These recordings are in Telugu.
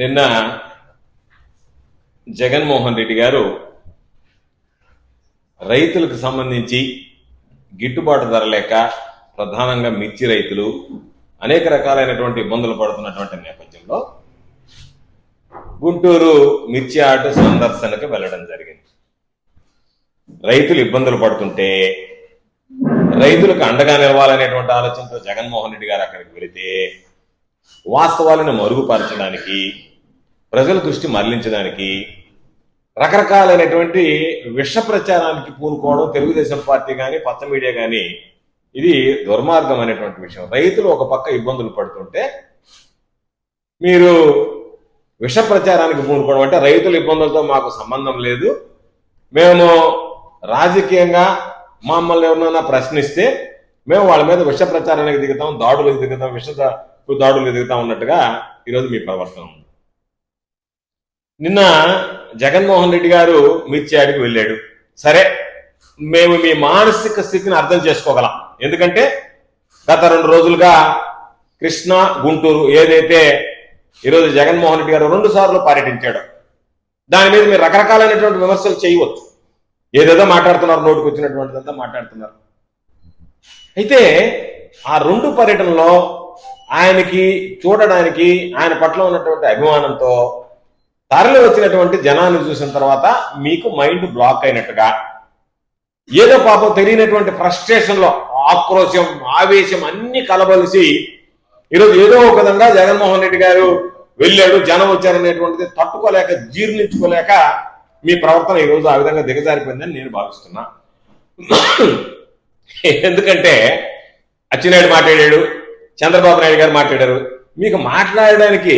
నిన్న జగన్మోహన్ రెడ్డి గారు రైతులకు సంబంధించి గిట్టుబాటు ధర లేక ప్రధానంగా మిర్చి రైతులు అనేక రకాలైనటువంటి ఇబ్బందులు పడుతున్నటువంటి నేపథ్యంలో గుంటూరు మిర్చి ఆట సందర్శనకు వెళ్ళడం జరిగింది. రైతులు ఇబ్బందులు పడుతుంటే రైతులకు అండగా నిలవాలనేటువంటి ఆలోచనతో జగన్మోహన్ రెడ్డి గారు అక్కడికి వెళితే వాస్తవాలను మరుగుపరచడానికి, ప్రజల దృష్టి మరలించడానికి రకరకాలైనటువంటి విష ప్రచారానికి పూనుకోవడం తెలుగుదేశం పార్టీ కానీ పచ్చ మీడియా కానీ ఇది దుర్మార్గం అనేటువంటి విషయం. రైతులు ఒక పక్క ఇబ్బందులు పడుతుంటే మీరు విష ప్రచారానికి పూనుకోవడం అంటే రైతుల ఇబ్బందులతో మాకు సంబంధం లేదు, మేము రాజకీయంగా మమ్మల్ని ఎవరినైనా ప్రశ్నిస్తే మేము వాళ్ళ మీద విష ప్రచారానికి దిగుతాం, దాడులకు దిగుతాం, దాడులకు దిగుతాం ఉన్నట్టుగా ఈరోజు మీ ప్రవర్తన ఉంది. నిన్న జగన్మోహన్ రెడ్డి గారు మిర్చి ఆడికి వెళ్ళాడు. సరే, మేము మీ మానసిక స్థితిని అర్థం చేసుకోగలం. ఎందుకంటే గత 2 రోజులుగా కృష్ణా గుంటూరు ఏదైతే ఈరోజు జగన్మోహన్ రెడ్డి గారు 2 సార్లు పర్యటించాడు, దాని మీద మీరు రకరకాలైనటువంటి విమర్శలు చేయవచ్చు. ఏదేదో మాట్లాడుతున్నారు, నోటికి వచ్చినటువంటిదంతా మాట్లాడుతున్నారు. అయితే ఆ 2 పర్యటనలో ఆయనకి చూడడానికి ఆయన పట్ల ఉన్నటువంటి అభిమానంతో తరలి వచ్చినటువంటి జనాన్ని చూసిన తర్వాత మీకు మైండ్ బ్లాక్ అయినట్టుగా, ఏదో పాపం తెలియనటువంటి ఫ్రస్ట్రేషన్ లో ఆక్రోశం, ఆవేశం అన్ని కలబలిసి ఈరోజు ఏదో ఒక విధంగా జగన్మోహన్ రెడ్డి గారు వెళ్ళాడు, జనం వచ్చారనేటువంటిది తట్టుకోలేక, జీర్ణించుకోలేక మీ ప్రవర్తన ఈరోజు ఆ విధంగా దిగజారిపోయిందని నేను భావిస్తున్నా. ఎందుకంటే అచ్చెన్నాయుడు మాట్లాడాడు, చంద్రబాబు నాయుడు గారు మాట్లాడారు. మీకు మాట్లాడడానికి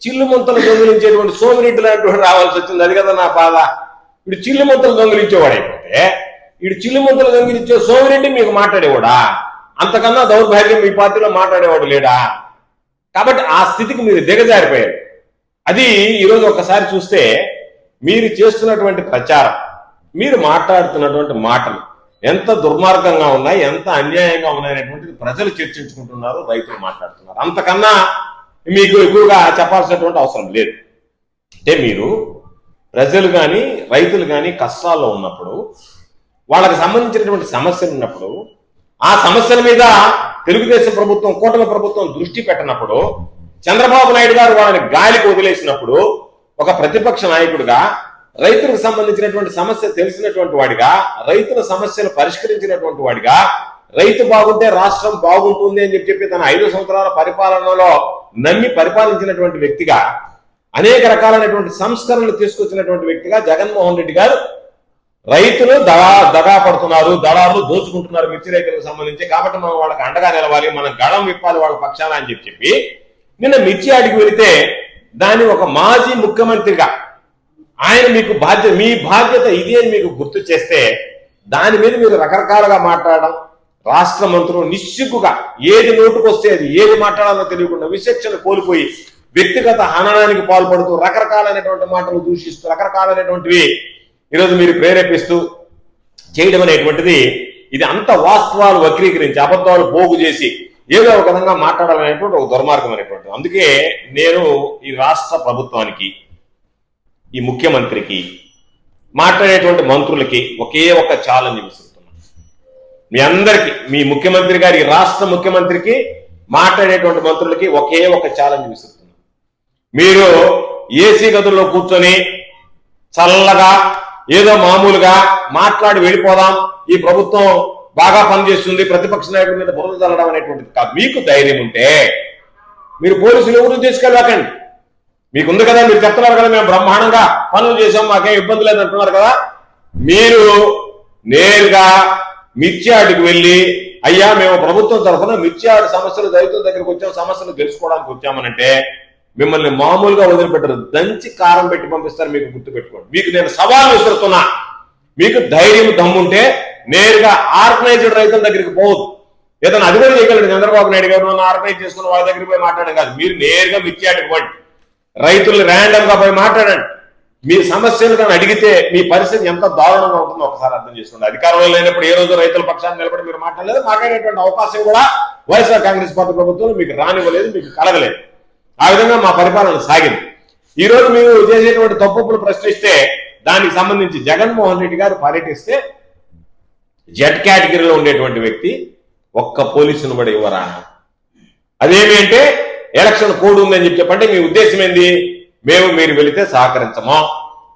చిల్లు ముంతలు దొంగిలించేటువంటి సోమిరెడ్డి లాంటి రావాల్సి వచ్చింది. అది కదా నా బాధ. వీడు చిల్లు ముంతలు దొంగిలించేవాడైపోతే వీడు చిల్లు ముంతలు దొంగిలించే సోమిరెడ్డి మీకు మాట్లాడేవాడా? అంతకన్నా దౌర్భాగ్యం మీ పార్టీలో మాట్లాడేవాడు లేడా? కాబట్టి ఆ స్థితికి మీరు దిగజారిపోయారు. అది ఈరోజు ఒకసారి చూస్తే మీరు చేస్తున్నటువంటి ప్రచారం, మీరు మాట్లాడుతున్నటువంటి మాటలు ఎంత దుర్మార్గంగా ఉన్నాయి, ఎంత అన్యాయంగా ఉన్నాయనేటువంటిది ప్రజలు చర్చించుకుంటున్నారు, రైతులు మాట్లాడుతున్నారు. అంతకన్నా మీకు ఎక్కువగా చెప్పాల్సినటువంటి అవసరం లేదు. అంటే మీరు ప్రజలు కానీ రైతులు కానీ కష్టాల్లో ఉన్నప్పుడు, వాళ్ళకి సంబంధించినటువంటి సమస్యలు ఉన్నప్పుడు, ఆ సమస్యల మీద తెలుగుదేశం ప్రభుత్వం, కూటమి ప్రభుత్వం దృష్టి పెట్టినప్పుడు, చంద్రబాబు నాయుడు గారు వాళ్ళని గాలికి వదిలేసినప్పుడు, ఒక ప్రతిపక్ష నాయకుడిగా రైతులకు సంబంధించినటువంటి సమస్య తెలిసినటువంటి వాడిగా, రైతుల సమస్యలు పరిష్కరించినటువంటి వాడిగా, రైతు బాగుంటే రాష్ట్రం బాగుంటుంది అని చెప్పి తన 5 సంవత్సరాల పరిపాలనలో నమ్మి పరిపాలించినటువంటి వ్యక్తిగా, అనేక రకాలైనటువంటి సంస్కరణలు తీసుకొచ్చినటువంటి వ్యక్తిగా జగన్మోహన్ రెడ్డి గారు రైతులు దగా పడుతున్నారు, దళారులు దోచుకుంటున్నారు మిర్చి రైతులకు సంబంధించి, కాబట్టి మనం వాళ్ళకి అండగా నిలవాలి, మనం గళం విప్పాలి వాళ్ళ పక్షాన అని చెప్పి నిన్న మిర్చి ఆడికి వెళితే దాన్ని ఒక మాజీ ముఖ్యమంత్రిగా ఆయన మీకు మీ బాధ్యత ఇది అని మీకు గుర్తు చేస్తే దాని మీద మీరు రకరకాలుగా మాట్లాడడం, రాష్ట్ర మంత్రులు నిస్సిగ్గుగా ఏది నోటుకొస్తే అది ఏది మాట్లాడాలో తెలియకుండా విచక్షణ కోల్పోయి వ్యక్తిగత హననానికి పాల్పడుతూ రకరకాలైనటువంటి మాటలు దూషిస్తూ రకరకాలైనటువంటివి ఈరోజు మీరు ప్రేరేపిస్తూ చేయడం అనేటువంటిది, ఇది అంత వాస్తవాలు వక్రీకరించి అబద్ధాలు పోగు చేసి ఏదో ఒక విధంగా మాట్లాడాలనేటువంటి ఒక దుర్మార్గం అనేటువంటిది. అందుకే నేను ఈ రాష్ట్ర ప్రభుత్వానికి, ఈ ముఖ్యమంత్రికి, మాట్లాడేటువంటి మంత్రులకి ఒకే ఒక ఛాలెంజ్ విసురుతున్నాను. మీ అందరికీ, మీ ముఖ్యమంత్రి గారి, రాష్ట్ర ముఖ్యమంత్రికి, మాట్లాడేటువంటి మంత్రులకి ఒకే ఒక ఛాలెంజ్ విసురుతున్నాను. మీరు ఏసీ గదుల్లో కూర్చొని చల్లగా ఏదో మామూలుగా మాట్లాడి వెళ్ళిపోదాం, ఈ ప్రభుత్వం బాగా పనిచేస్తుంది, ప్రతిపక్ష నాయకుడి మీద బురద చల్లడం అనేటువంటిది కాదు. మీకు ధైర్యం ఉంటే మీరు పోలీసులు ఎవరు తీసుకెళ్ళకండి. మీకుంది కదా, మీరు చెప్తున్నారు కదా మేము బ్రహ్మాండంగా పనులు చేసాం, మాకేం ఇబ్బంది లేదు అంటున్నారు కదా. మీరు నేరుగా మిర్చి ఆడికి వెళ్ళి, అయ్యా మేము ప్రభుత్వం తరఫున మిర్చి ఆడి సమస్యలు రైతుల దగ్గరికి వచ్చాం, సమస్యలు తెలుసుకోవడానికి వచ్చామనంటే మిమ్మల్ని మామూలుగా వదిలిపెట్టరు, దంచి కారం పెట్టి పంపిస్తారు. మీకు గుర్తుపెట్టుకోండి. మీకు నేను సవాల్ విసురుతున్నా, మీకు ధైర్యం దమ్ముంటే నేరుగా ఆర్గనైజ్డ్ రైతుల దగ్గరికి పోవద్దు. ఏదైనా అది కూడా చేయగలడు చంద్రబాబు నాయుడు గారు, ఆర్గనైజ్ చేసుకున్న వాళ్ళ దగ్గరికి పోయి మాట్లాడడం కాదు. మీరు నేరుగా మిర్చి ఆడికి పోండి, రైతుల్ని ర్యాండమ్ గా పోయి మాట్లాడండి. మీ సమస్యలు కానీ అడిగితే మీ పరిస్థితి ఎంత దారుణంగా ఉంటుందో ఒకసారి అర్థం చేసుకోండి. అధికారంలో లేనప్పుడు ఏ రోజు రైతుల పక్షాన్ని నిలబడి మీరు మాట్లాడలేదు, మాట్లాడేటువంటి అవకాశం కూడా వైఎస్ఆర్ కాంగ్రెస్ పార్టీ ప్రభుత్వం మీకు రానివ్వలేదు, మీకు కలగలేదు. ఆ విధంగా మా పరిపాలన సాగింది. ఈ రోజు మీరు చేసేటువంటి తప్పులు ప్రశ్నిస్తే దానికి సంబంధించి జగన్మోహన్ రెడ్డి గారు పర్యటిస్తే జెడ్ కేటగిరీలో ఉండేటువంటి వ్యక్తి ఒక్క పోలీసును కూడా ఇవ్వరా? అదేమి అంటే ఎలక్షన్ కోడ్ ఉందని చెప్పంటే మీ ఉద్దేశం ఏంది? మీరు వెళితే సహకరించము,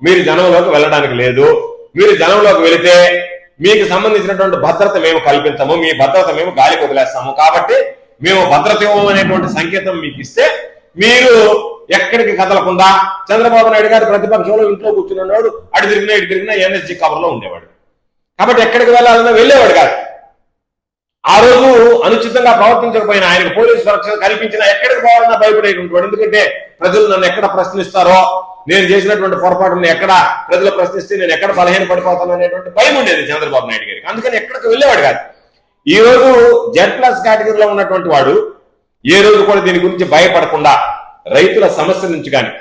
మీరు జనంలోకి వెళ్ళడానికి లేదు, మీరు జనంలోకి వెళితే మీకు సంబంధించినటువంటి భద్రత మేము కల్పించము, మీ భద్రత మేము గాలికి వదిలేస్తాము, కాబట్టి మేము భద్రత ఇవ్వము అనేటువంటి సంకేతం మీకు ఇస్తే మీరు ఎక్కడికి కదలకుండా చంద్రబాబు నాయుడు గారు ప్రతిపక్షంలో ఇంట్లో కూర్చున్నాడు, అటు తిరిగినా ఇటు తిరిగినా ఎన్ఎస్జీ కవర్లో ఉండేవాడు. కాబట్టి ఎక్కడికి వెళ్ళాలన్నా వెళ్ళేవాడు కాదు. ఆ రోజు అనుచితంగా ప్రవర్తించకపోయినా, ఆయనకు పోలీసు సురక్ష కల్పించినా ఎక్కడికి పోవాలన్నా భయపడేటువంటి వాడు. ఎందుకంటే ప్రజలు నన్ను ఎక్కడ ప్రశ్నిస్తారో, నేను చేసినటువంటి పొరపాటును ఎక్కడ ప్రజలు ప్రశ్నిస్తే నేను ఎక్కడ బలహీన పడిపోతాను అనేటువంటి భయం ఉండేది చంద్రబాబు నాయుడు గారికి. అందుకని ఎక్కడికి వెళ్ళేవాడు కాదు. ఈ రోజు Z+ కేటగిరీలో ఉన్నటువంటి వాడు ఏ రోజు కూడా దీని గురించి భయపడకుండా రైతుల సమస్యల నుంచి కానీ,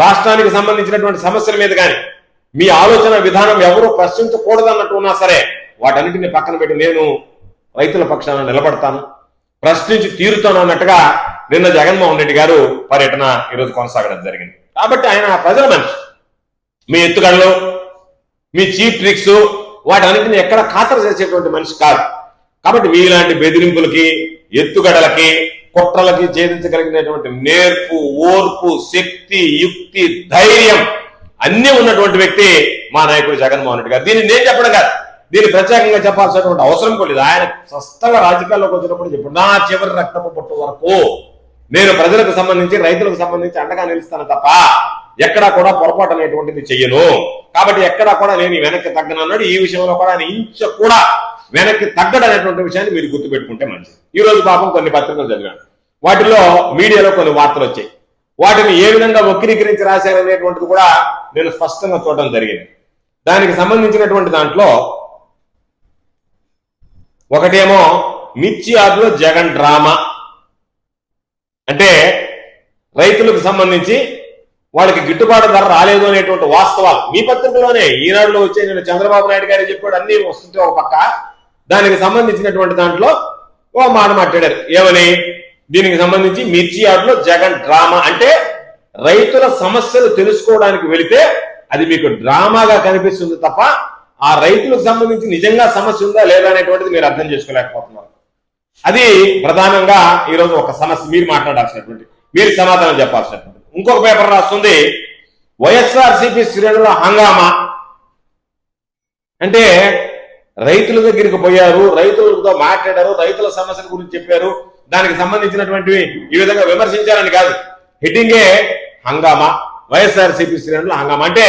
రాష్ట్రానికి సంబంధించినటువంటి సమస్యల మీద కానీ మీ ఆలోచన విధానం ఎవరూ ప్రశ్నించకూడదన్నట్టు ఉన్నా సరే వాటన్నిటిని పక్కన పెట్టి నేను రైతుల పక్షాన నిలబడతాను, ప్రశ్నించి తీరుతాను అన్నట్టుగా నిన్న జగన్మోహన్ రెడ్డి గారు పర్యటన ఈరోజు కొనసాగడం జరిగింది. కాబట్టి ఆయన ప్రజల మనిషి. మీ ఎత్తుగడలు, మీ చీప్ ట్రిక్స్ వాటన్నిటిని ఎక్కడ ఖాతరు చేసేటువంటి మనిషి కాదు. కాబట్టి మీలాంటి బెదిరింపులకి, ఎత్తుగడలకి, కుట్రలకి ఛేదించగలిగినటువంటి నేర్పు, ఓర్పు, శక్తి, యుక్తి, ధైర్యం అన్నీ ఉన్నటువంటి వ్యక్తి మా నాయకుడు జగన్మోహన్ రెడ్డి గారు. దీన్ని నేను చెప్పడం కాదు, దీన్ని ప్రత్యేకంగా చెప్పాల్సినటువంటి అవసరం కూడా లేదు. ఆయన స్వస్థంగా రాజకీయాల్లోకి వచ్చినప్పుడు చెప్పాడు, నా చివరి రక్తపు పొట్టు వరకు నేను ప్రజలకు సంబంధించి, రైతులకు సంబంధించి అండగా నిలుస్తాను తప్ప ఎక్కడా కూడా పొరపాటు అనేటువంటిది చెయ్యను. కాబట్టి ఎక్కడా కూడా నేను వెనక్కి తగ్గను అన్నాడు. ఈ విషయంలో కూడా ఆయన ఇంచ కూడా వెనక్కి తగ్గడనేటువంటి విషయాన్ని మీరు గుర్తుపెట్టుకుంటే మంచిది. ఈ రోజు పాపం కొన్ని పత్రికలు చదివాను, వాటిలో మీడియాలో కొన్ని వార్తలు వచ్చాయి. వాటిని ఏ విధంగా వక్రీకరించి రాశారనేటువంటిది కూడా నేను స్పష్టంగా చూడడం జరిగింది. దానికి సంబంధించినటువంటి దాంట్లో ఒకటేమో మిర్చి యార్డులో జగన్ డ్రామా, అంటే రైతులకు సంబంధించి వాళ్ళకి గిట్టుబాటు ధర రాలేదు అనేటువంటి వాస్తవాలు మీ పత్రికలోనే ఈనాడులో వచ్చే నేను చంద్రబాబు నాయుడు గారు చెప్పాడు అన్ని వస్తుంటే ఒక పక్క, దానికి సంబంధించినటువంటి దాంట్లో ఓ మాట మాట్లాడారు. ఏమని? దీనికి సంబంధించి మిర్చి యార్డులో జగన్ డ్రామా, అంటే రైతుల సమస్యలు తెలుసుకోవడానికి వెళితే అది మీకు డ్రామాగా కనిపిస్తుంది తప్ప ఆ రైతులకు సంబంధించి నిజంగా సమస్య ఉందా లేదా అనేటువంటిది మీరు అర్థం చేసుకోలేకపోతున్నారు. అది ప్రధానంగా ఈరోజు ఒక సమస్య మీరు మాట్లాడాల్సినటువంటి, మీరు సమాధానం చెప్పాల్సినటువంటి. ఇంకొక పేపర్ రాస్తుంది వైఎస్ఆర్సీపీ శ్రేణుల హంగామా, అంటే రైతుల దగ్గరికి పోయారు, రైతులతో మాట్లాడారు, రైతుల సమస్యల గురించి చెప్పారు, దానికి సంబంధించినటువంటివి ఈ విధంగా విమర్శించారని కాదు, హెడ్డింగే హంగామా, వైఎస్ఆర్సీపీ శ్రేణుల హంగామా. అంటే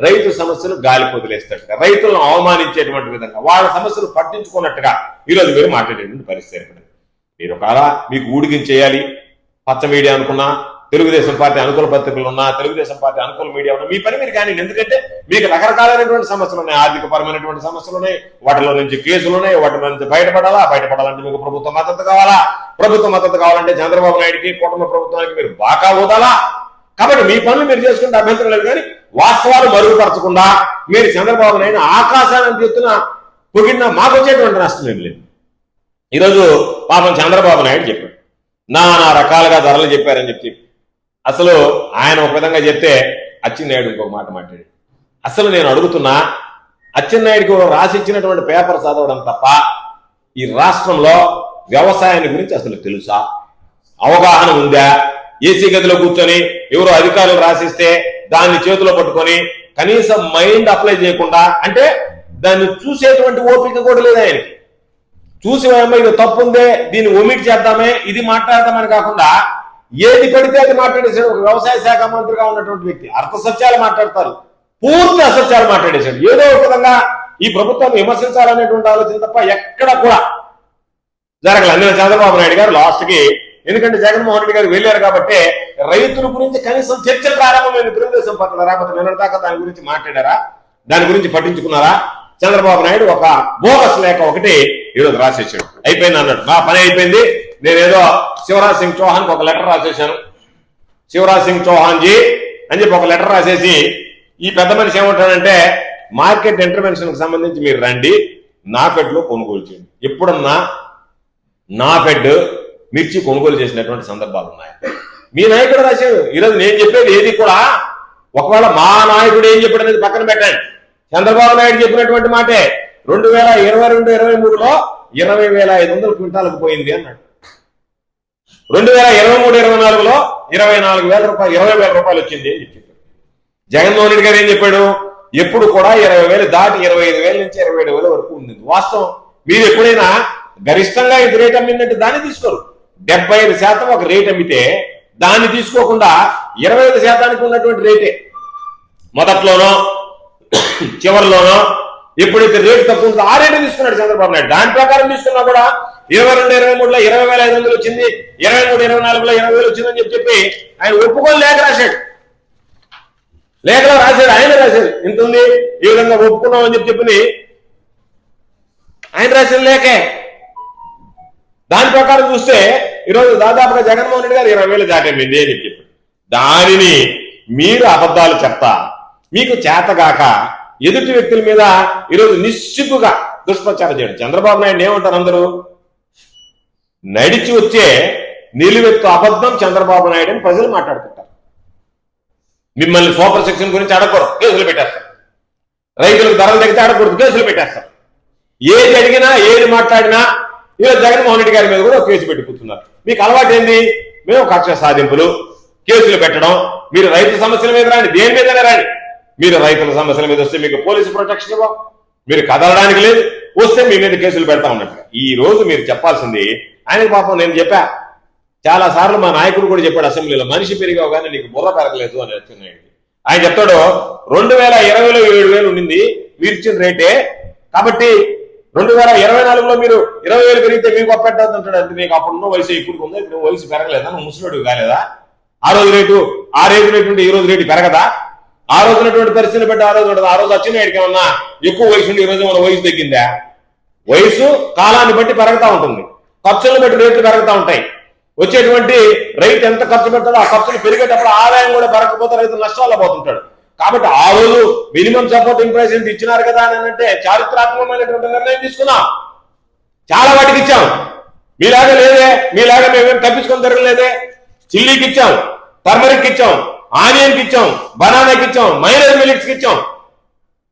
రైతు సమస్యలు గాలికి వదిలేస్తట్టుగా, రైతులను అవమానించేటువంటి విధంగా, వాళ్ళ సమస్యలు పట్టించుకున్నట్టుగా ఈరోజు మీరు మాట్లాడేటువంటి పరిస్థితి ఏర్పడింది. మీరు ఒకవేళ మీకు ఊడిగించేయాలి, పచ్చ మీడియా అనుకున్నా, తెలుగుదేశం పార్టీ అనుకూల పత్రికలు ఉన్నా, తెలుగుదేశం పార్టీ అనుకూల మీడియా ఉన్నా, మీ పని మీరు కానీ. ఎందుకంటే మీకు రకరకాలైనటువంటి సమస్యలు ఉన్నాయి, ఆర్థిక పరమైనటువంటి సమస్యలు ఉన్నాయి, వాటిలో నుంచి కేసులు ఉన్నాయి, వాటి నుంచి బయటపడాలంటే మీకు ప్రభుత్వ మద్దతు కావాలా, ప్రభుత్వ మద్దతు కావాలంటే చంద్రబాబు నాయుడికి, కుటుంబ ప్రభుత్వానికి మీరు బాగా ఊదాలా. కాబట్టి మీ పనులు మీరు చేసుకుంటే అభ్యంతరం లేదు, కానీ వాస్తవాలు మరుగుపరచకుండా మీరు చంద్రబాబు నాయుడు ఆకాశాన్ని ఎత్తున పొగిడినా మాకు వచ్చేటువంటి నష్టం ఏం లేదు. ఈరోజు పాపం చంద్రబాబు నాయుడు చెప్పాడు, నానా రకాలుగా ధరలు చెప్పారని చెప్పి. అసలు ఆయన ఒక విధంగా చెప్తే అచ్చెన్నాయుడు ఇంకొక మాట మాట్లాడి, అసలు నేను అడుగుతున్నా, అచ్చెన్నాయుడికి రాసిచ్చినటువంటి పేపర్ చదవడం తప్ప ఈ రాష్ట్రంలో వ్యవసాయాన్ని గురించి అసలు తెలుసా, అవగాహన ఉందా? ఏసీ గదిలో కూర్చొని ఎవరో అధికారులు రాసిస్తే దాన్ని చేతిలో పట్టుకొని కనీసం మైండ్ అప్లై చేయకుండా, అంటే దాన్ని చూసేటువంటి ఓపిక కూడా లేదు ఆయనకి. చూసి ఇది తప్పు ఉందే, దీన్ని ఒమిట్ చేద్దామే, ఇది మాట్లాడదామని కాకుండా ఏది పడితే అది మాట్లాడేశాడు. ఒక వ్యవసాయ శాఖ మంత్రిగా ఉన్నటువంటి వ్యక్తి అర్థసత్యాలు మాట్లాడతారు, పూర్తి అసత్యాలు మాట్లాడేశాడు. ఏదో ఒక విధంగా ఈ ప్రభుత్వాన్ని విమర్శించాలనేటువంటి ఆలోచన తప్ప ఎక్కడ కూడా జరగలేదు. అందులో చంద్రబాబు నాయుడు గారు లాస్ట్ కి, ఎందుకంటే జగన్మోహన్ రెడ్డి గారు వెళ్ళారు కాబట్టి రైతుల గురించి కనీసం చర్చ ప్రారంభమైంది తెలుగుదేశం పార్టీలో. రాకపోతే నిన్నటిదాకా దాని గురించి మాట్లాడారా, దాని గురించి పట్టించుకున్నారా? చంద్రబాబు నాయుడు ఒక బోగస్ లేఖ ఒకటి ఈరోజు రాసేసాడు, అయిపోయింది అన్నాడు, నా పని అయిపోయింది. నేనేదో శివరాజ్ సింగ్ చౌహాన్కి ఒక లెటర్ రాసేసాను, శివరాజ్ సింగ్ చౌహాన్ జీ అని చెప్పి ఒక లెటర్ రాసేసి, ఈ పెద్ద మనిషి ఏమంటాడంటే మార్కెట్ ఇంటర్వెన్షన్ కి సంబంధించి మీరు రండి, నా ఫెడ్లో కొనుగోలు చేయండి. ఎప్పుడన్నా నా ఫెడ్ మిర్చి కొనుగోలు చేసినటువంటి సందర్భాలు ఉన్నాయి. మీ నాయకుడు రాశాడు. ఈరోజు నేను చెప్పేది ఏది కూడా ఒకవేళ మా నాయకుడు ఏం చెప్పాడు అనేది పక్కన పెట్టండి. చంద్రబాబు నాయుడు చెప్పినటువంటి మాటే 2022-23లో 20,500 క్వింటాలకు పోయింది అన్నాడు. 2023-24లో 24,000 రూపాయలు 20,000 రూపాయలు వచ్చింది అని చెప్పాడు. జగన్మోహన్ రెడ్డి గారు ఏం చెప్పాడు? ఎప్పుడు కూడా 20,000 దాటి 25,000 నుంచి 27,000 వరకు ఉంది. వాస్తవం. మీరు ఎప్పుడైనా గరిష్టంగా ఇంత రేట్ అమ్మిందంటే దాన్ని తీసుకోరు. 75% ఒక రేట్ అమ్మితే దాన్ని తీసుకోకుండా 25% ఉన్నటువంటి రేటే మొదట్లోనో చివరిలోనో ఎప్పుడైతే రేటు తక్కువ ఉంటుందో ఆ రేటు తీసుకున్నాడు చంద్రబాబు నాయుడు. దాని ప్రకారం తీసుకున్నా కూడా 22-23లో 20,500 వచ్చింది, 23-24లో 20,000 వచ్చిందని చెప్పి ఆయన ఒప్పుకొని లేఖ రాశాడు. లేఖలో రాశాడు, ఆయన రాశాడు. ఇంత ఉంది, ఈ విధంగా ఒప్పుకున్నాం అని చెప్పి ఆయన రాసిన లేఖే. దాని ప్రకారం చూస్తే ఈరోజు దాదాపుగా జగన్మోహన్ రెడ్డి గారు 20,000 దాటేమింది అని చెప్పి దానిని మీరు అబద్ధాలు చెప్తా మీకు చేతగాక ఎదుటి వ్యక్తుల మీద ఈరోజు నిశ్చిపుగా దుష్ప్రచారం చేయడం. చంద్రబాబు నాయుడు ఏమంటారు అందరూ? నడిచి వచ్చే నిలువెత్తు అబద్ధం చంద్రబాబు నాయుడు అని ప్రజలు మాట్లాడుతుంటారు. మిమ్మల్ని సూపర్ సెక్షన్ గురించి అడగకూడదు, కేసులు పెట్టేస్తారు. రైతులకు ధరలు తగ్గితే అడగకూడదు, కేసులు పెట్టేస్తారు. ఏది అడిగినా ఏది మాట్లాడినా ఈరోజు జగన్మోహన్ రెడ్డి గారి మీద కూడా కేసు పెట్టుకుంటున్నారు. మీకు అలవాటు ఏంది? మేము కక్ష సాధింపులు, కేసులు పెట్టడం. మీరు రైతు సమస్యల మీద రాండి, దేని మీదనే రాండి. మీరు రైతుల సమస్యల మీద వస్తే మీకు పోలీసు ప్రొటెక్షన్ ఇవ్వం, మీరు కదలడానికి లేదు, వస్తే మీ మీద కేసులు పెడతా ఉన్నట్టు. ఈ రోజు మీరు చెప్పాల్సింది ఆయనకి. పాపం నేను చెప్పా చాలా సార్లు, మా నాయకుడు కూడా చెప్పాడు అసెంబ్లీలో, మనిషి పెరిగావు కానీ నీకు బుర్ర పెరగలేదు అని వచ్చినాయి. ఆయన చెప్తాడు 2020లో 7,000 ఉండింది మీరు ఇచ్చిన రేటే, కాబట్టి 2024లో మీరు 20,000 పెరిగితే మీకు అప్పెట్టదు అంటాడు. అంటే నీకు అప్పుడున్న వయసు ఇప్పుడు ఉందా? ఇప్పుడు వయసు పెరగలేదా? నువ్వు ముసలుడు కాలేదా? ఆ రోజు రేటు ఉంటే ఈ రోజు రేటు పెరగదా? ఆ రోజునటువంటి పరిస్థితిని బట్టి ఆ రోజు అచ్చెన్నాయుడికి ఏమన్నా ఎక్కువ వయసు ఉండి ఈ రోజు మన వయసు తగ్గిందా? వయసు కాలాన్ని బట్టి పెరుగుతూ ఉంటుంది, ఖర్చులను బట్టి రేట్లు పెరుగుతూ ఉంటాయి. వచ్చేటువంటి రైతు ఎంత ఖర్చు పెడతాడో ఆ ఖర్చులు పెరిగేటప్పుడు ఆదాయం కూడా పెరగకపోతే రైతు నష్టాల్లో పోతుంటాడు. కాబట్టి ఆ రోజు మినిమం సపోర్టింగ్ ప్రైస్ ఎంత ఇచ్చినారు కదా అని అంటే చారిత్రాత్మకమైనటువంటి నిర్ణయం తీసుకున్నాం. చాలా వాటికి ఇచ్చాం. మీలాగా లేదే, మీలాగా మేమేం తప్పించుకొని తిరగలేదే. చిల్లీకి ఇచ్చాం, టర్మరిక్ ఇచ్చాం, ఆనియన్కి ఇచ్చాం, బనానాకి ఇచ్చాం, మైనర్ మిలిట్స్కి ఇచ్చాం,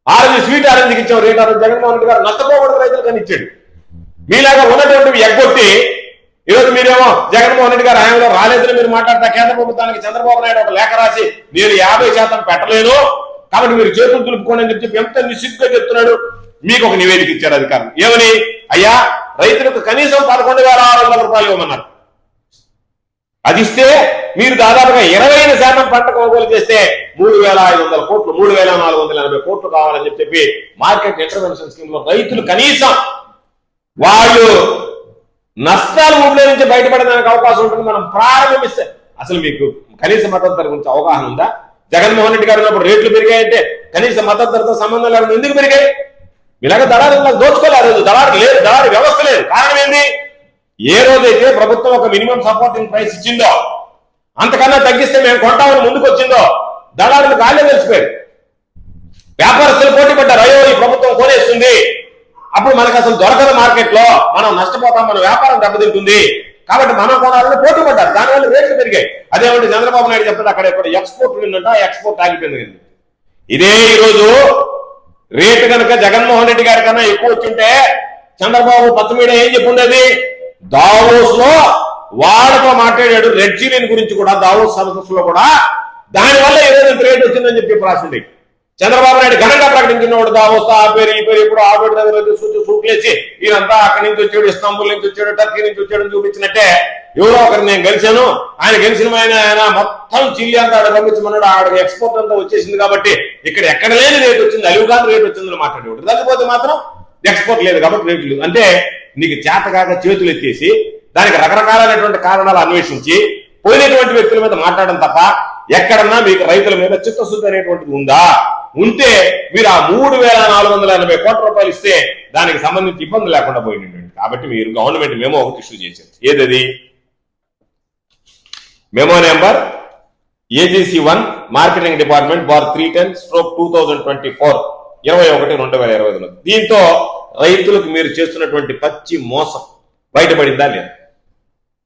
ఆరెంజ్ స్వీట్ ఆరెంజ్కి ఇచ్చాం. రేట్ ఆరెంజ్ జగన్మోహన్ రెడ్డి గారు నష్టపోకూడదు రైతులు కానీ ఇచ్చాడు. మీలాగా ఉన్నటువంటివి ఎగ్గొట్టి ఈరోజు మీరేమో జగన్మోహన్ రెడ్డి గారు హయాంలో రాలేదని మీరు మాట్లాడతా కేంద్ర ప్రభుత్వానికి చంద్రబాబు నాయుడు ఒక లేఖ రాసి నేను 50% పెట్టలేను కాబట్టి మీరు చేతులు దులుపుకోండి అని చెప్పి ఎంత నిశ్చితంగా చెప్తున్నాడు. మీకు ఒక నివేదిక ఇచ్చారు అధికారులు. ఏమని? అయ్యా రైతులకు కనీసం 11,600 రూపాయలు ఇవ్వమన్నారు. అది ఇస్తే మీరు దాదాపుగా 20% పంట కొనుగోలు చేస్తే 3,500 కోట్లు 3,480 కోట్లు కావాలని చెప్పి మార్కెట్ ఇంటర్వెన్షన్ స్కీమ్ లో రైతులు కనీసం వాళ్ళు నష్టాలు ఊళ్ళో నుంచి బయటపడడానికి అవకాశం ఉంటుంది. మనం ప్రారంభిస్తే అసలు మీకు కనీస మద్దతు ధర గురించి అవగాహన ఉందా? జగన్మోహన్ రెడ్డి గారు ఉన్నప్పుడు రేట్లు పెరిగాయంటే కనీస మద్దతు ధరతో సంబంధం లేకుండా ఎందుకు పెరిగాయి? ఇలాగ దళారులకు దోచుకోలేదు, దళారు లేదు, దళారు వ్యవస్థ లేదు. కారణం ఏంది? ఏ రోజైతే ప్రభుత్వం ఒక మినిమం సపోర్టింగ్ ప్రైస్ ఇచ్చిందో అంతకన్నా తగ్గిస్తే మేము కొంటామని ముందుకు వచ్చిందో దళారులు గాలే తెలిసిపోయారు. వ్యాపారస్తులు పోటీ పడ్డారు, అయ్యో ఈ ప్రభుత్వం కొనేస్తుంది, అప్పుడు మనకు అసలు దొరకదు, మార్కెట్ లో మనం నష్టపోతాం, మన వ్యాపారం దెబ్బతింటుంది, కాబట్టి మనం కొనాలని పోటీ పడ్డారు. దానివల్ల రేట్లు పెరిగాయి. అదేమంటే చంద్రబాబు నాయుడు చెప్తాడు అక్కడ ఎక్కడ ఎక్స్పోర్ట్ ఉందంట, ఎక్స్పోర్ట్ ఆగిపోయింది. ఇదే ఈరోజు రేటు కనుక జగన్మోహన్ రెడ్డి గారి కన్నా ఎక్కువ వచ్చింటే చంద్రబాబు పచ్చ మీడియా ఏం చెప్పుండేది? దావోస్ లో వాళ్ళతో మాట్లాడాడు రెడ్ జీలియన్ గురించి కూడా, దావోస్ సదస్సులో కూడా. దానివల్ల ఏదైనా రేట్ వచ్చిందని చెప్పి రాసింది. చంద్రబాబు నాయుడు ఘనంగా ప్రకటించినవాడు దావోస్ ఆ పేరు ఈ పేరు ఇప్పుడు ఆటో డ్రైవర్ సూట్లేసి ఈయనంతా అక్కడి నుంచి వచ్చాడు, ఇస్తాంబుల్ నుంచి వచ్చాడు, టర్కీ నుంచి వచ్చాడు చూపించినట్టే ఎవరో ఒకరు నేను గెలిచాను, ఆయన గెలిచిన ఆయన మొత్తం చిల్లి అంతా ఆడ పంపించమన్నాడు, ఆడ ఎక్స్పోర్ట్ అంతా వచ్చేసింది కాబట్టి ఇక్కడ ఎక్కడ లేని రేట్ వచ్చింది, అలివిగాని రేట్ వచ్చిందని మాట్లాడేవాడు. లేకపోతే మాత్రం ఎక్స్పోర్ట్ లేదు కాబట్టి రేట్లు. అంటే నీకు చేతకాక చేతులు ఎత్తేసి దానికి రకరకాలైనటువంటి కారణాలు అన్వేషించి పోయినటువంటి వ్యక్తుల మీద మాట్లాడడం తప్ప ఎక్కడన్నా మీకు రైతుల మీద చిత్తశుద్ధి అనేటువంటిది ఉందా? ఉంటే మీరు ఆ 3,480 కోట్ల రూపాయలు ఇస్తే దానికి సంబంధించి ఇబ్బంది లేకుండా పోయింది. కాబట్టి మీరు గవర్నమెంట్ మెమో ఒకటి ఇష్యూ చేశారు. ఏదది? Memo number AGC1 marketing department bar 310/2024 21/2025. దీంతో రైతులకు మీరు చేస్తున్నటువంటి పచ్చి మోసం బయటపడిందా లేదా?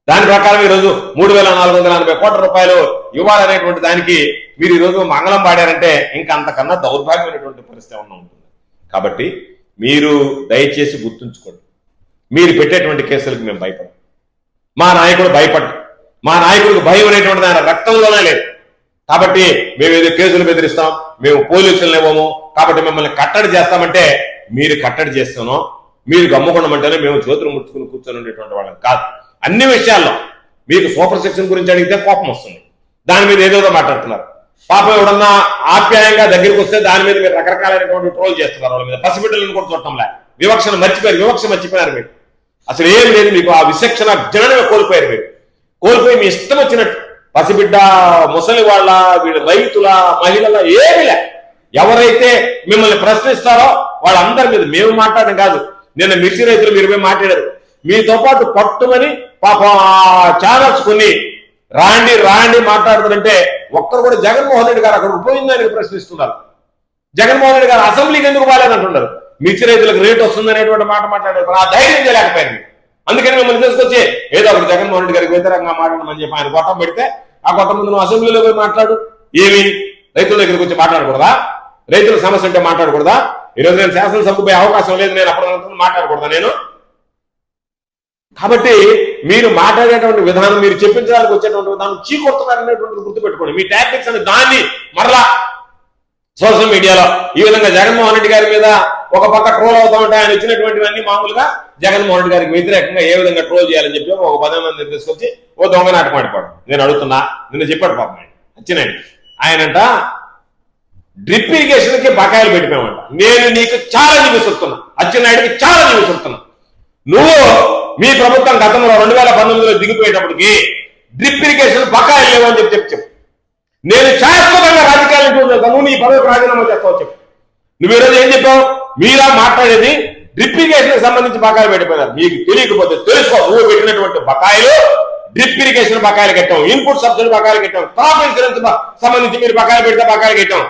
దాని ప్రకారం ఈరోజు 3,480 కోట్ల రూపాయలు ఇవ్వాలనేటువంటి దానికి మీరు ఈరోజు మంగళం పాడారంటే ఇంకా అంతకన్నా దౌర్భాగ్యమైనటువంటి పరిస్థితి ఏమన్నా ఉంటుంది. కాబట్టి మీరు దయచేసి గుర్తుంచుకోండి, మీరు పెట్టేటువంటి కేసులకు మేము భయపడం, మా నాయకుడు భయపడ్డాం, మా నాయకుడికి భయం అనేటువంటిది ఆయన రక్తంలోనే లేదు. కాబట్టి మేము ఏదో కేసులు బెదిరిస్తాం, మేము పోలీసులు ఇవ్వము, కాబట్టి మిమ్మల్ని కట్టడి చేస్తామంటే మీరు కట్టడి చేస్తానో మీరు గమ్ముకొండమంటేనే మేము చేతులు ముట్టుకుని కూర్చొని ఉండేటువంటి వాళ్ళం కాదు. అన్ని విషయాల్లో మీకు సూపర్ సెక్షన్ గురించి అడిగితే కోపం వస్తుంది, దాని మీద ఏదేదో మాట్లాడుతున్నారు. పాపం ఎవడన్నా ఆప్యాయంగా దగ్గరికి వస్తే దాని మీద మీరు రకరకాలైనటువంటి ట్రోల్ చేస్తున్నారు. వాళ్ళ మీద పసిబిడ్డలను కూడా చూడటంలే, వివక్ష మర్చిపోయారు మీరు. అసలు ఏం లేదు మీకు, ఆ విచక్షణ జ్ఞానమే కోల్పోయారు మీరు. కోల్పోయి మీ ఇష్టం వచ్చినట్టు పసిబిడ్డ, ముసలి వాళ్ళ, వీళ్ళ రైతుల, మహిళల ఏమి లే. ఎవరైతే మిమ్మల్ని ప్రశ్నిస్తారో వాళ్ళందరి మీద మేము మాట్లాడడం కాదు. నిన్న మిర్చి రైతులు మీరు పోయి మాట్లాడారు, మీతో పాటు పట్టుమని పాప ఛానల్స్ కొన్ని రాండి మాట్లాడుతుంటే ఒక్కరు కూడా జగన్మోహన్ రెడ్డి గారు అక్కడ పోయిందని ప్రశ్నిస్తున్నారు. జగన్మోహన్ రెడ్డి గారు అసెంబ్లీకి ఎందుకు బాలేదంటున్నారు. మిర్చి రైతులకు రేటు వస్తుందనేటువంటి మాట మాట్లాడారు. ఆ ధైర్యం చేయలేకపోయింది. అందుకని మిమ్మల్ని తీసుకొచ్చి ఏదో ఒకటి జగన్మోహన్ రెడ్డి గారికి వ్యతిరేకంగా మాట్లాడమని చెప్పి ఆయన గొట్టం పెడితే ఆ గొట్టం ముందు నువ్వు అసెంబ్లీలో పోయి మాట్లాడు. ఏమి రైతుల దగ్గరికి వచ్చి మాట్లాడకూడదా? రైతుల సమస్య అంటే మాట్లాడకూడదా? ఈరోజు నేను శాసనసభకు పోయే అవకాశం లేదు, నేను అప్పుడు మాట్లాడకూడదా నేను? కాబట్టి మీరు మాట్లాడేటువంటి విధానం, మీరు చెప్పించడానికి వచ్చేటువంటి విధానం చీకొడుతున్నారనేటువంటి గుర్తుపెట్టుకోండి. మీ టాక్టిక్స్ అని దాన్ని మరలా సోషల్ మీడియాలో ఈ విధంగా జగన్మోహన్ రెడ్డి గారి మీద ఒక పక్క ట్రోల్ అవుతా ఉంటే ఆయన ఇచ్చినటువంటివన్నీ మామూలుగా జగన్మోహన్ రెడ్డి గారికి వ్యతిరేకంగా ఏ విధంగా ట్రోల్ చేయాలని చెప్పి ఒక 10 మందిని తీసుకొచ్చి ఓ దొంగ నాటకం ఆడిపోవడం. నేను అడుగుతున్నా, నిన్న చెప్పాడు పాపం వచ్చినాయండి ఆయనంట డ్రిప్ ఇరిగేషన్ కి బకాయిలు పెట్టిపోయామంట. నేను నీకు ఛాలెంజ్ విసురుతున్నా, అచ్చెన్నాయుడికి ఛాలెంజ్ విసురుతున్నా. నువ్వు మీ ప్రభుత్వం గతంలో 2019లో దిగిపోయేటప్పటికి డ్రిప్ ఇరిగేషన్ బకాయిలు లేవు అని చెప్పు. నేను శాశ్వతంగా రాజకీయాలను చూడతాను, నీ పదవికి రాజీనామా చేస్తావు చెప్పు. నువ్వు ఈరోజు ఏం చెప్పావు? మీరా మాట్లాడేది డ్రిప్ ఇరిగేషన్ సంబంధించి బకాయిలు పెట్టిపోయారు. మీకు తెలియకపోతే తెలుసుకో, నువ్వు పెట్టినటువంటి బకాయిలు డ్రిప్ ఇరిగేషన్ బకాయిలు కట్టాం, ఇన్పుట్ సబ్సిడీ బకాయిలు కట్టాం, క్రాప్ ఇన్సూరెన్స్ సంబంధించి మీరు బకాయిలు పెడితే బకాయిలు కట్టాం.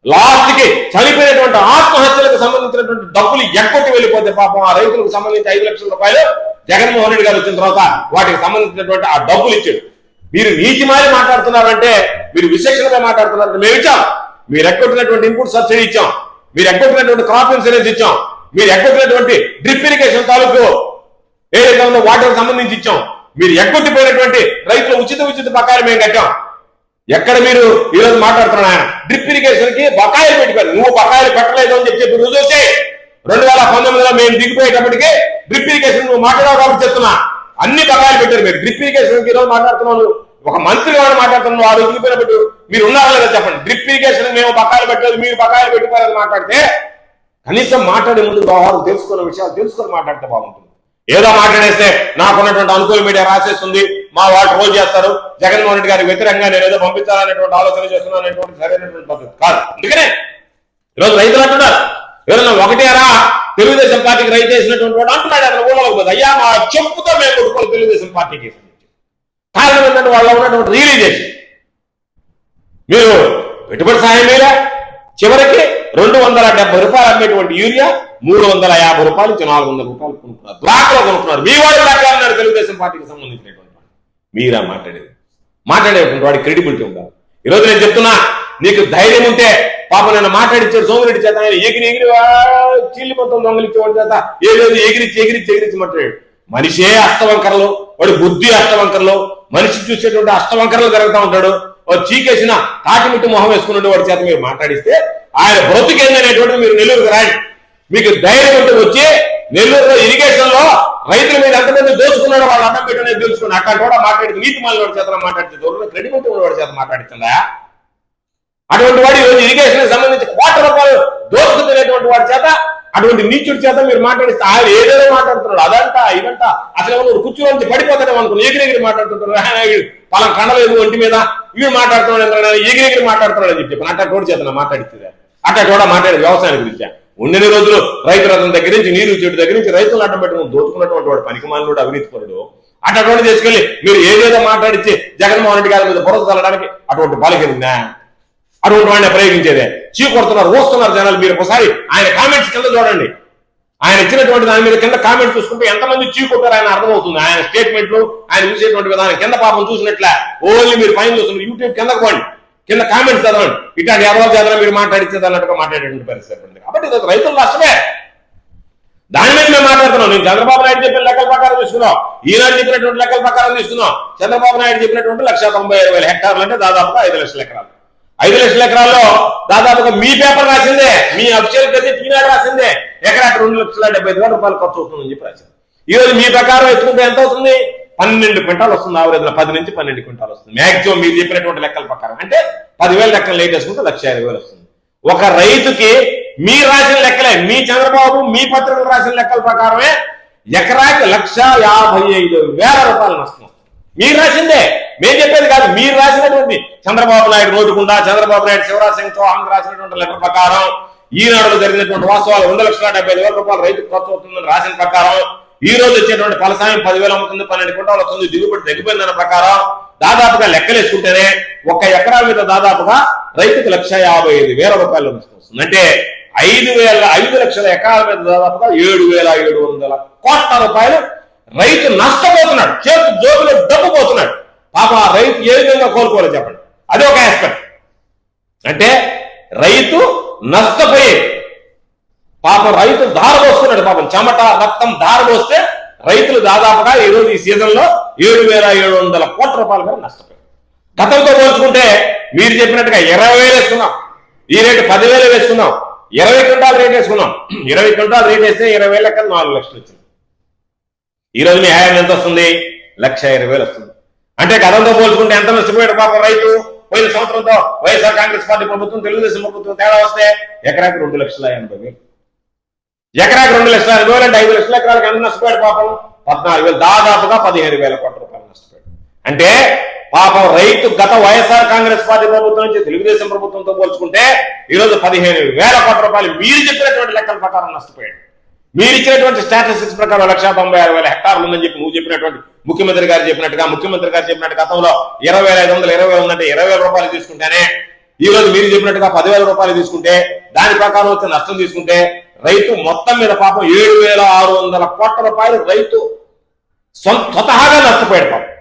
లాస్ట్ కి చనిపోయినటువంటి ఆత్మహత్యలకు సంబంధించినటువంటి డబ్బులు ఎక్కడికి వెళ్ళిపోతే పాపం ఆ రైతులకు సంబంధించి 5 లక్షల రూపాయలు జగన్మోహన్ రెడ్డి గారు వచ్చిన తర్వాత వాటికి సంబంధించినటువంటి ఆ డబ్బులు ఇచ్చాడు. మీరు నీతి మారి మాట్లాడుతున్నారంటే, మీరు విచక్షణగా మాట్లాడుతున్నారంటే మేము ఇచ్చాం. మీరు ఎక్కొట్టినటువంటి ఇన్పుట్ సబ్సిడీ ఇచ్చాం, మీరు ఎక్కొట్టినటువంటి క్రాప్ ఇన్సూరెన్స్ ఇచ్చాం, మీరు ఎక్కొట్టినటువంటి డ్రిప్ ఇరిగేషన్ తాలూకు ఏదైతే ఉందో వాటికి సంబంధించి ఇచ్చాం. మీరు ఎక్కొట్టిపోయినటువంటి రైతుల ఉచిత బకాయిలు మేము కట్టాం. ఎక్కడ మీరు ఈరోజు మాట్లాడుతున్నా ఆయన డ్రిప్ ఇరిగేషన్ కి బకాయిలు పెట్టిపోయారు. నువ్వు బకాయిలు పెట్టలేదు అని చెప్పి రుజువు చేయి. 2019లో మేము దిగిపోయేటప్పటికి డ్రిప్ ఇరిగేషన్ నువ్వు మాట్లాడావు కాబట్టి చెప్తున్నా, అన్ని బకాయిలు పెట్టారు మీరు. డ్రిప్ ఇరిగేషన్ ఈరోజు మాట్లాడుతున్నావు, ఒక మంత్రి గారు మాట్లాడుతున్నావు, ఆ రోజు దిగిపోయినప్పుడు మీరు ఉన్నారా లేదా చెప్పండి. డ్రిప్ ఇరిగేషన్ మేము బకాయిలు పెట్టలేదు, మీరు బకాయిలు పెట్టిపోయారని మాట్లాడితే కనీసం మాట్లాడే ముందు వ్యవహారం తెలుసుకున్న విషయాలు తెలుసుకొని మాట్లాడితే బాగుంటుంది. ఏదో మాట్లాడేస్తే నాకున్నటువంటి అనుకూల మీడియా రాసేస్తుంది, మా వాళ్ళు ట్రోల్ చేస్తారు, జగన్మోహన్ రెడ్డి గారికి వ్యతిరేకంగా నేను ఏదో పంపించాలనేటువంటి ఆలోచన చేస్తున్నాను అనేటువంటి సరైనటువంటి పద్ధతి కాదు. అందుకనే ఈరోజు రైతులు అంటున్నారు, ఎవరైనా ఒకటేరా తెలుగుదేశం పార్టీకి రైతు వేసినటువంటి వాడు అంటున్నాడు అక్కడ ఊళ్ళలోకి పోతే, అయ్యా మా చెప్పుతో మేము కొడుకోవాలి తెలుగుదేశం పార్టీకి. కారణం ఏంటంటే వాళ్ళు ఉన్నటువంటి రియలైజేషన్. మీరు పెట్టుబడి సాయం మీద చివరికి 270 రూపాయలు అమ్మేటువంటి యూరియా 350 రూపాయలు నుంచి 400 రూపాయలు కొనుక్కున్నారు, బ్లాక్ లో కొనుక్కున్నారు. మీ వాడు బ్లాక్ అన్నారు తెలుగుదేశం పార్టీకి సంబంధించినటువంటి మీరా మాట్లాడేటువంటి వాడి క్రెడిబిలిటీ ఉండాలి. ఈరోజు నేను చెప్తున్నా, నీకు ధైర్యం ఉంటే పాపం నన్ను మాట్లాడించాడు సోమిరెడ్డి చేత, ఆయన ఎగిరి చీల్లి మొత్తం దొంగలిచ్చేవాడి చేత ఏదో ఎగిరించి మాట్లాడాడు. మనిషే అష్టవంకరలు, వాడు బుద్ధి అష్టవంకరలు, మనిషి చూసేటువంటి అష్టవంకరలు జరుగుతూ ఉంటాడు. చీకేసిన తాటిమిట్టు మొహం వేసుకున్న వాడి చేత మీరు మాట్లాడిస్తే ఆయన బ్రతుకేందనేటువంటి మీరు నెల్లూరుకు రాండి. మీకు ధైర్యం ఉంటే వచ్చి నెల్లూరులో ఇరిగేషన్ లో రైతుల మీద ఎంతమంది దోచుకున్నాడో వాళ్ళు అడ్డం పెట్టినది తెలుసుకుని అట్లాంటి కూడా మాట్లాడి నీతి మాలిన వాడి చేత మాట్లాడితే క్రెడిబిలిటీ వాడి చేత మాట్లాడుతుందా? అటువంటి వాడు ఈరోజు ఇరిగేషన్ సంబంధించి కోట్ల రూపాయలు దోచుకునేటువంటి వాడి చేత, అటువంటి నీచుడి చేత మీరు మాట్లాడిస్తే ఆయన ఏదేదో మాట్లాడుతున్నాడు, అదంతా ఇదంతా. అసలు ఎవరు కూర్చుని నుంచి పడిపోతాడే అనుకుని ఎగిరెగిరి మాట్లాడుతుంటారు. వాళ్ళ కండలేదు ఒంటి మీద వీడు మాట్లాడుతున్నాడు, ఎగిరెగిరి మాట్లాడుతున్నాడు అని చెప్పి అట్లా తోడు చేత మాట్లాడితే అట్లా కూడా మాట్లాడేది వ్యవసాయం గురించి. ఉండిన రోజులు రైతు రథం దగ్గర నుంచి నీరు చెట్టు దగ్గర నుంచి రైతులను అడ్డం పెట్టుకుని దోచుకున్నటువంటి వాడు పనికిమాలినోడు, అవినీతిపరుడు. అటువంటి చేసుకెళ్లి మీరు ఏదేదో మాట్లాడిచ్చి జగన్మోహన్ రెడ్డి గారి మీద బురద చల్లడానికి అటువంటి బాలికరిందా? అటువంటి వాడిని ప్రయోగించేదే. చీకొడుతున్నారు, వస్తున్నారు జనాలు. మీరు ఒకసారి ఆయన కామెంట్స్ కింద చూడండి, ఆయన ఇచ్చినటువంటి దాని మీద కింద కామెంట్ చూసుకుంటే ఎంతమంది చీకొట్టారు ఆయన అర్థమవుతుంది. ఆయన స్టేట్మెంట్లు ఆయన చూసేటువంటి విధానం కింద పాపం చూసినట్లే ఓన్లీ మీరు పైన చూస్తున్నారు. యూట్యూబ్ కిందకు పోండి, కింద కామెంట్స్ చదవండి, ఇట్లాంటి ఎవరి చేత మీరు మాట్లాడితే అన్నట్టుగా మాట్లాడేటువంటి పరిస్థితి. కాబట్టి ఇది రైతుల నష్టమే. దాని మీద మేము మాట్లాడుతున్నాం. నేను చంద్రబాబు నాయుడు చెప్పిన లెక్కల ప్రకారం తీసుకున్నాం, ఈనాడు చెప్పినటువంటి లెక్కల ప్రకారం తీసుకున్నాం. చంద్రబాబు నాయుడు చెప్పినటువంటి 1,95,000 హెక్టార్లు అంటే దాదాపుగా 5 లక్షల ఎకరాలు. 5 లక్షల ఎకరాల్లో దాదాపుగా మీ పేపర్ రాసిందే, మీ అఫీషియల్ గెజెట్ ఈనాడు రాసిందే ఎకరాకి 2,75,000 రూపాయలు ఖర్చు అవుతుందని చెప్పి రాసింది. ఈ రోజు మీ ప్రకారం ఎత్తుకుంటే ఎంత అవుతుంది? 12 క్వింటాలు వస్తుంది. ఆవరేజ్ 10 నుంచి 12 క్వింటాలు వస్తుంది మాక్సిమం మీరు చెప్పినటువంటి లెక్కల ప్రకారం. అంటే 10,000 లెక్కలు లేట్ వేసుకుంటే 1,50,000 వస్తుంది. ఒక రైతుకి మీరు రాసిన లెక్కలే, మీ చంద్రబాబు మీ పత్రికలు రాసిన లెక్కల ప్రకారమే ఎకరాకి 1,55,000 రూపాయలు నష్టం. మీరు రాసిందే, మేము చెప్పేది కాదు. మీరు రాసినటువంటి చంద్రబాబు నాయుడు నోటుకుండా చంద్రబాబు నాయుడు శివరాజ్ సింగ్ చౌహాన్ రాసినటువంటి లెక్కల ప్రకారం ఈనాడులో జరిగినటువంటి వాస్తవాలు 2,70,000 రూపాయలు రైతుకు ఖర్చు అవుతుందని రాసిన ప్రకారం ఈ రోజు వచ్చేటువంటి ఫలసాయం 10,000 అమ్ముతుంది, 12 క్వింటాలు వస్తుంది, దిగుబడి తగ్గిపోయిందన్న ప్రకారం దాదాపుగా లెక్కలేసుకుంటేనే ఒక ఎకరా మీద దాదాపుగా రైతుకు 1,55,000 రూపాయలు వస్తుంది. అంటే 5 లక్షల ఎకరాల మీద దాదాపుగా 7,700 కోట్ల రూపాయలు రైతు నష్టపోతున్నాడు, చేతు జోబులో డబ్బు పోతున్నాడు. పాప ఆ రైతు ఏ విధంగా కోలుకోవాలి చెప్పండి. అదే ఒక ఆస్పెక్ట్. అంటే రైతు నష్టపోయే పాపం రైతు దారబోస్తున్నాడు. పాపం చెమట రక్తం దారబోస్తే రైతులు దాదాపుగా ఈ రోజు ఈ సీజన్ లో 7,700 కోట్ల రూపాయల మేర నష్టపోయారు. గతంతో పోల్చుకుంటే మీరు చెప్పినట్టుగా 20,000 వేసుకున్నాం, ఈ రేటు 10,000 వేసుకున్నాం, 20 క్వింటాల్ రేట్ వేసుకున్నాం. 20 క్వింటాల్ రేట్ వేస్తే 20,000 లెక్కలు 4 లక్షలు వచ్చింది. ఈ రోజు మీ ఆదాయం ఎంత వస్తుంది? 1,20,000 వస్తుంది. అంటే గతంతో పోల్చుకుంటే ఎంత నష్టపోయాడు పాపం రైతు? పోయిన సంవత్సరంతో వైఎస్ఆర్ కాంగ్రెస్ పార్టీ ప్రభుత్వం తెలుగుదేశం ప్రభుత్వం తేడా వస్తే ఎకరాకి 2,80,000. ఎకరాకి 2,80,000 అంటే 5 లక్షల ఎకరాలకు ఎంత నష్టపోయాడు పాపం? 14,000, దాదాపుగా 15,000 కోట్ల రూపాయలు నష్టపోయాడు. అంటే పాపం రైతు గత వైఎస్ఆర్ కాంగ్రెస్ పార్టీ ప్రభుత్వం నుంచి తెలుగుదేశం ప్రభుత్వంతో పోల్చుకుంటే ఈరోజు 15,000 కోట్ల రూపాయలు మీరు చెప్పినటువంటి లెక్కల ప్రకారం నష్టపోయాడు. మీరు ఇచ్చినటువంటి స్టాటిస్టిక్స్ ప్రకారం 1,96,000 హెక్టార్లు ఉందని చెప్పి నువ్వు చెప్పినటువంటి ముఖ్యమంత్రి గారు చెప్పినట్టు గతంలో 20,500 20,000 ఉందంటే 20,000 రూపాయలు తీసుకుంటేనే ఈ రోజు మీరు చెప్పినట్టుగా 10,000 రూపాయలు తీసుకుంటే దాని ప్రకారం వచ్చే నష్టం తీసుకుంటే రైతు మొత్తం మీద పాపం 7,600 కోట్ల రూపాయలు రైతు స్వతహాగా నష్టపోయాడు పాపం.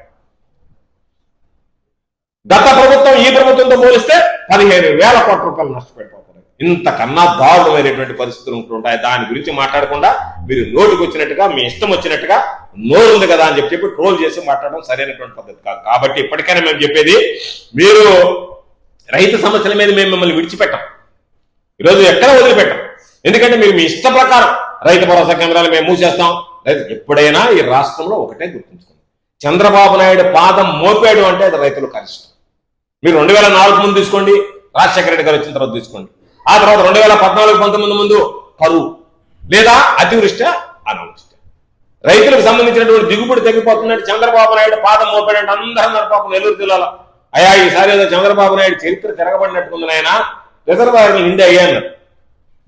గత ప్రభుత్వం ఈ ప్రభుత్వంతో పోలిస్తే 15,000 కోట్ల రూపాయలు నష్టపోయాడు పాపం. ఇంతకన్నా దారుణమైనటువంటి పరిస్థితులు ఉంటుంటాయి. దాని గురించి మాట్లాడకుండా మీరు నోటికి వచ్చినట్టుగా మీ ఇష్టం వచ్చినట్టుగా నోరు ఉంది కదా అని చెప్పి ట్రోల్ చేసి మాట్లాడడం సరైనటువంటి పద్ధతి కాదు. కాబట్టి ఇప్పటికైనా మేము చెప్పేది, మీరు రైతు సమస్యల మీద మేము మిమ్మల్ని విడిచిపెట్టాం, ఈరోజు ఎక్కడ వదిలిపెట్టాం. ఎందుకంటే మీరు మీ ఇష్ట ప్రకారం రైతు భరోసా కేంద్రాలు మేము మూసేస్తాం. ఎప్పుడైనా ఈ రాష్ట్రంలో ఒకటే గుర్తుంచుకోండి, చంద్రబాబు నాయుడు పాదం మోపాడు అంటే అది రైతులకు కష్టం. మీరు 2004 ముందు తీసుకోండి, రాజశేఖర రెడ్డి గారు వచ్చిన తర్వాత తీసుకోండి, ఆ తర్వాత 2014-19 ముందు కరువు లేదా అతివృష్టి అనావృష్టి, రైతులకు సంబంధించినటువంటి దిగుబడి తగ్గిపోతున్నట్టు చంద్రబాబు నాయుడు పాదం మోపాడంటే అందరూ పాపం నెల్లూరు జిల్లాలో అయ్యా ఈసారి ఏదో చంద్రబాబు నాయుడు చరిత్ర తిరగబడినట్టుకుంది ఆయన, రిజర్వాయర్లు నిండి అయ్యాను.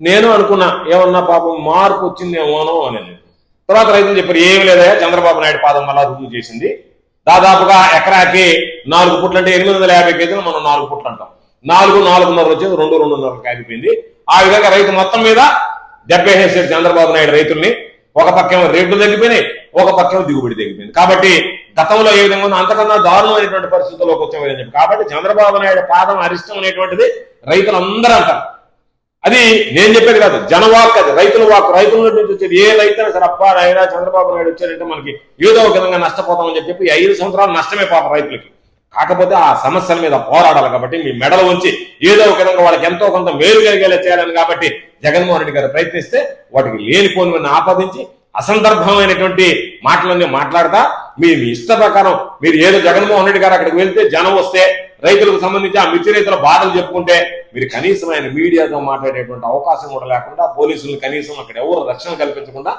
నేను అనుకున్నా ఏమన్నా పాపం మార్పు వచ్చిందేమోనో అని. తర్వాత రైతులు చెప్పారు ఏమి లేదయ్యా, చంద్రబాబు నాయుడు పాదం వల్ల రుజువు చేసింది. దాదాపుగా ఎకరాకి 4 పుట్లు అంటే 850 కేజీలు మనం 4 పుట్లు అంటాం, 4-4.5 వచ్చేది 2-2.5 ఆగిపోయింది. ఆ విధంగా రైతు మొత్తం మీద దెబ్బేసేసాడు చంద్రబాబు నాయుడు రైతుల్ని. ఒక పక్కేమో రేట్లు తగ్గిపోయినాయి, ఒక పక్కేమో దిగుబడి తగ్గిపోయింది. కాబట్టి గతంలో ఏ విధంగా ఉందో అంతకన్నా దారుణమైనటువంటి పరిస్థితుల్లోకి వచ్చామని చెప్పి, కాబట్టి చంద్రబాబు నాయుడు పాదం అరిష్టం అనేటువంటిది రైతులందరూ అంటారు. అది నేను చెప్పేది కాదు, జనవాక్, అది రైతుల వాక్. రైతుల నుంచి వచ్చేది ఏ రైతైనా సరే అప్పా నాయుడు చంద్రబాబు నాయుడు వచ్చారంటే మనకి ఏదో ఒక విధంగా నష్టపోతామని చెప్పి 5 సంవత్సరాలు నష్టమే పాప రైతులకి. కాకపోతే ఆ సమస్యల మీద పోరాడాలి కాబట్టి మీ మెడలు ఉంచి ఏదో ఒక విధంగా వాళ్ళకి ఎంతో కొంత మేలు కలిగేలా చేయాలని కాబట్టి జగన్మోహన్ రెడ్డి గారు ప్రయత్నిస్తే వాటికి లేనిపోని ఆపాదించి అసందర్భమైనటువంటి మాటలన్నీ మాట్లాడతా మీ ఇష్ట ప్రకారం మీరు ఏదో జగన్మోహన్ రెడ్డి గారు అక్కడికి వెళ్తే జనం వస్తే రైతులకు సంబంధించి ఆ మిర్చి రైతుల బాధలు చెప్పుకుంటే మీరు కనీసం ఆయన మీడియాతో మాట్లాడేటువంటి అవకాశం కూడా లేకుండా, పోలీసులు కనీసం అక్కడ ఎవరు రక్షణ కల్పించకుండా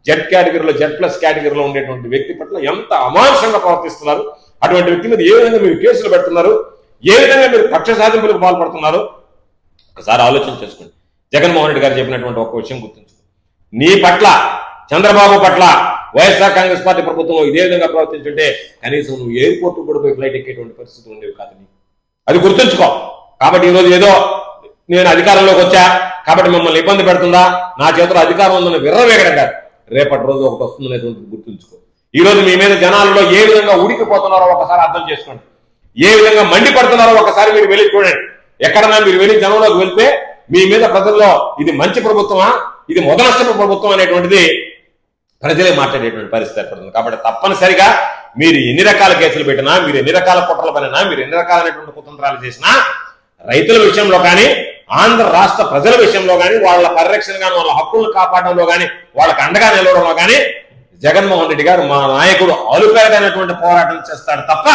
జెడ్ కేటగిరీలో Z+ కేటగిరీలో ఉండేటువంటి వ్యక్తి పట్ల ఎంత అమానుషంగా ప్రవర్తిస్తున్నారు, అటువంటి వ్యక్తి మీద ఏ విధంగా మీరు కేసులు పెడుతున్నారు, ఏ విధంగా మీరు కక్ష సాధింపులకు పాల్పడుతున్నారు ఒకసారి ఆలోచన చేసుకోండి. జగన్మోహన్ రెడ్డి గారు చెప్పినటువంటి ఒక విషయం గుర్తుంచుకోండి, నీ పట్ల చంద్రబాబు పట్ల వైఎస్ఆర్ కాంగ్రెస్ పార్టీ ప్రభుత్వం ఇదే విధంగా ప్రవర్తించుంటే కనీసం నువ్వు ఎయిర్పోర్ట్ కూడా పోయి ఫ్లైట్ ఎక్కేటువంటి పరిస్థితి ఉండేవి కాదు, అది గుర్తుంచుకో. కాబట్టి ఈరోజు ఏదో నేను అధికారంలోకి వచ్చా కాబట్టి మిమ్మల్ని ఇబ్బంది పెడుతుందా, నా చేతిలో అధికారం ఉందని విర్రవేగడం కాదు. రేపటి రోజు ఒకటి వస్తుందనేటువంటిది గుర్తుంచుకో. ఈ రోజు మీ మీద జనాలలో ఏ విధంగా ఉడికిపోతున్నారో ఒకసారి అర్థం చేసుకోండి, ఏ విధంగా మండిపడుతున్నారో ఒకసారి మీరు వెళ్ళి చూడండి. ఎక్కడన్నా మీరు వెళ్ళి జనంలోకి వెళ్తే మీ మీద ప్రజల్లో ఇది మంచి ప్రభుత్వమా, ఇది మొదనష్టపు ప్రభుత్వం అనేటువంటిది ప్రజలే మాట్లాడేటువంటి పరిస్థితి ఏర్పడుతుంది. కాబట్టి తప్పనిసరిగా మీరు ఎన్ని రకాల కేసులు పెట్టినా, మీరు ఎన్ని రకాల కుట్రలు పడినా, మీరు ఎన్ని రకాలైనటువంటి కుతంత్రాలు చేసినా, రైతుల విషయంలో కానీ, ఆంధ్ర రాష్ట్ర ప్రజల విషయంలో కానీ, వాళ్ళ పరిరక్షణ కానీ, వాళ్ళ హక్కులను కాపాడడంలో కానీ, వాళ్ళకి అండగా నిలవడంలో కానీ జగన్మోహన్ రెడ్డి గారు మా నాయకుడు అలుపెరగనటువంటి పోరాటం చేస్తాడు తప్ప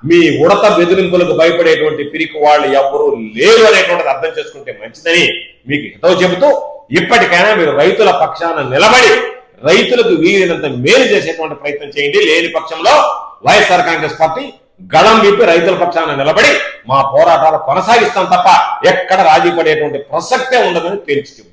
మీ ఉడత బెదిరింపులకు భయపడేటువంటి పిరికి వాళ్ళు ఎవ్వరూ లేరు అనేటువంటిది అర్థం చేసుకుంటే మంచిదని మీకు హితవు చెబుతూ, ఇప్పటికైనా మీరు రైతుల పక్షాన నిలబడి రైతులకు వీలైనంత మేలు చేసేటువంటి ప్రయత్నం చేయండి. లేని పక్షంలో వైఎస్ఆర్ కాంగ్రెస్ పార్టీ గళం విప్పి రైతుల పక్షాన నిలబడి మా పోరాటాలు కొనసాగిస్తాం తప్ప ఎక్కడ రాజీ పడేటువంటి ప్రసక్తే ఉండదని తేల్చి చెబుతాం.